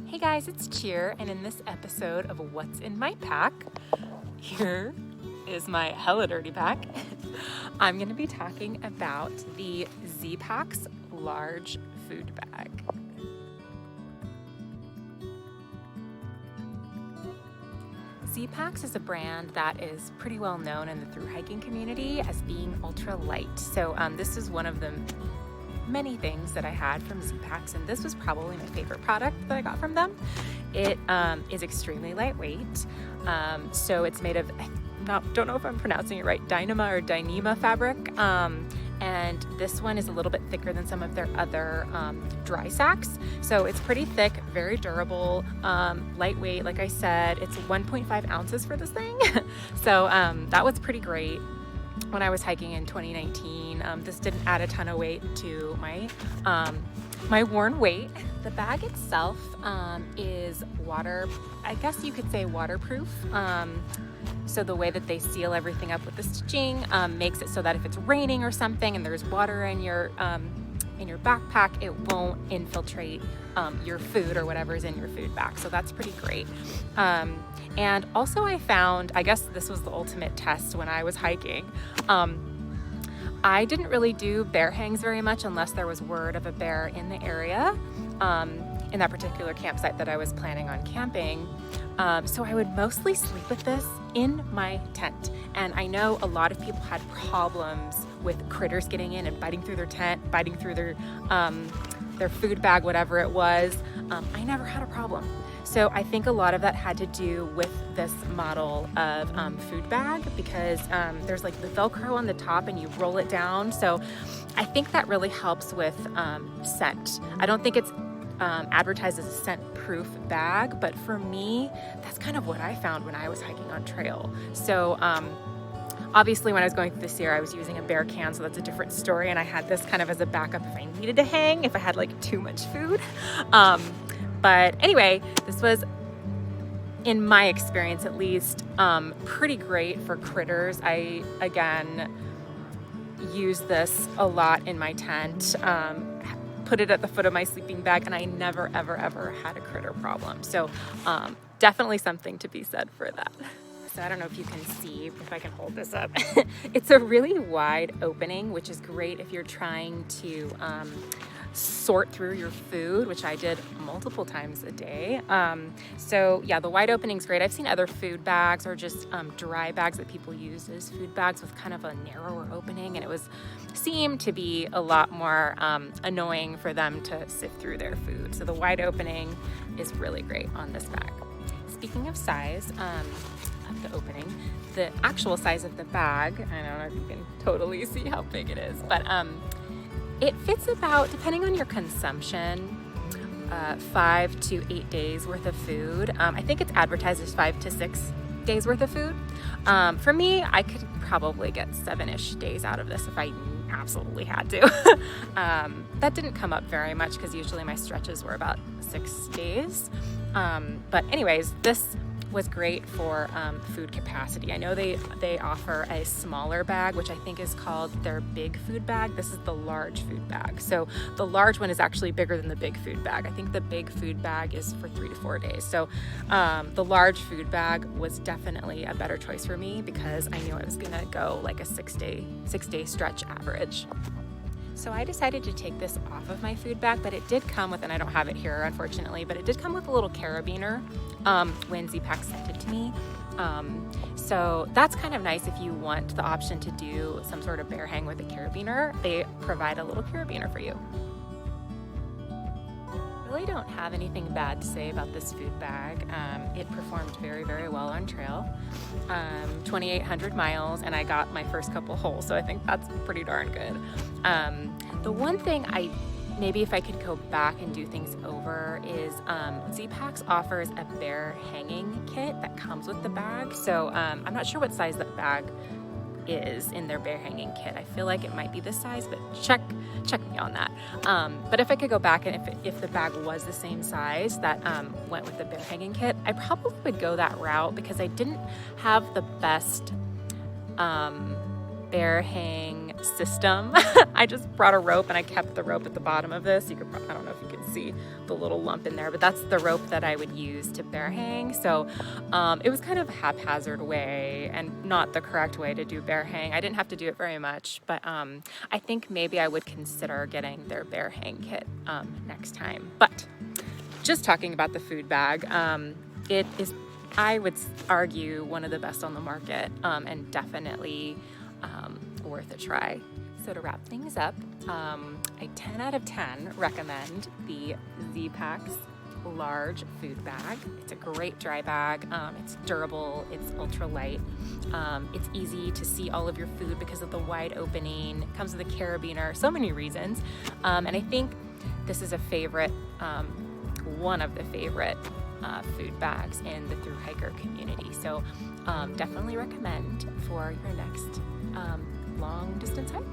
Hey guys, it's Cheer, and in this episode of What's in My Pack, here is my hella dirty pack. I'm going to be talking about the Zpacks Large Food Bag. Zpacks is a brand that is pretty well known in the thru-hiking community as being ultra light. So this is one of the many things that I had from Zpacks, and this was probably my favorite product that I got from them. It is extremely lightweight. So it's made of, don't know if I'm pronouncing it right, Dyneema fabric. And this one is a little bit thicker than some of their other dry sacks. So it's pretty thick, very durable, lightweight. Like I said, it's 1.5 ounces for this thing. So that was pretty great. When I was hiking in 2019, this didn't add a ton of weight to my worn weight. The bag itself is I guess you could say waterproof. So the way that they seal everything up with the stitching makes it so that if it's raining or something and there's water in your backpack, it won't infiltrate your food or whatever's in your food bag. So that's pretty great. And also I found, I guess this was the ultimate test when I was hiking. I didn't really do bear hangs very much unless there was word of a bear in the area, in that particular campsite that I was planning on camping. So I would mostly sleep with this in my tent. And I know a lot of people had problems with critters getting in and biting through their tent, biting through their food bag, whatever it was. I never had a problem. So I think a lot of that had to do with this model of food bag, because there's like the Velcro on the top and you roll it down. So I think that really helps with scent. I don't think it's advertised as a scent-proof bag, but for me, that's kind of what I found when I was hiking on trail. So obviously when I was going through this year, I was using a bear can, so that's a different story. And I had this kind of as a backup if I needed to hang, if I had like too much food. But anyway, this was, in my experience at least, pretty great for critters. I, again, use this a lot in my tent, put it at the foot of my sleeping bag, and I never, ever, ever had a critter problem. So definitely something to be said for that. So I don't know if you can see, if I can hold this up. It's a really wide opening, which is great if you're trying to sort through your food, which I did multiple times a day. So yeah, the wide opening is great. I've seen other food bags or just dry bags that people use as food bags with kind of a narrower opening, and it seemed to be a lot more annoying for them to sift through their food. So the wide opening is really great on this bag. Speaking of size, of the opening, the actual size of the bag, I don't know if you can totally see how big it is, but it fits about, depending on your consumption, 5 to 8 days worth of food. I think it's advertised as 5 to 6 days worth of food. For me, I could probably get 7-ish days out of this if I absolutely had to. That didn't come up very much because usually my stretches were about 6 days. But anyways, this was great for food capacity. I know they offer a smaller bag, which I think is called their big food bag. This is the large food bag. So the large one is actually bigger than the big food bag. I think the big food bag is for 3 to 4 days. So the large food bag was definitely a better choice for me because I knew I was gonna go like a 6-day stretch average. So I decided to take this off of my food bag, but it did come with, and I don't have it here unfortunately, but it did come with a little carabiner when Zpacks sent it to me. So that's kind of nice if you want the option to do some sort of bear hang with a carabiner. They provide a little carabiner for you. I really don't have anything bad to say about this food bag. It performed very, very well on trail. 2,800 miles, and I got my first couple holes, so I think that's pretty darn good. The one thing maybe if I could go back and do things over is Zpacks offers a bear hanging kit that comes with the bag. So I'm not sure what size that bag is in their bear hanging kit. I feel like it might be this size, but check me on that. But if I could go back and if the bag was the same size that went with the bear hanging kit, I probably would go that route because I didn't have the best bear hang system. I just brought a rope and I kept the rope at the bottom of this. You could I don't know if you can see the little lump in there, but that's the rope that I would use to bear hang. So it was kind of a haphazard way and not the correct way to do bear hang. I didn't have to do it very much, but I think maybe I would consider getting their bear hang kit next time. But just talking about the food bag, it is, I would argue, one of the best on the market, and definitely worth a try. So to wrap things up, I 10 out of 10 recommend the Zpacks Large Food Bag. It's a great dry bag. It's durable, it's ultra light. It's easy to see all of your food because of the wide opening. It comes with a carabiner, so many reasons. And I think this is a favorite, one of the favorite food bags in the Thru-Hiker community. So definitely recommend for your next long distance hike.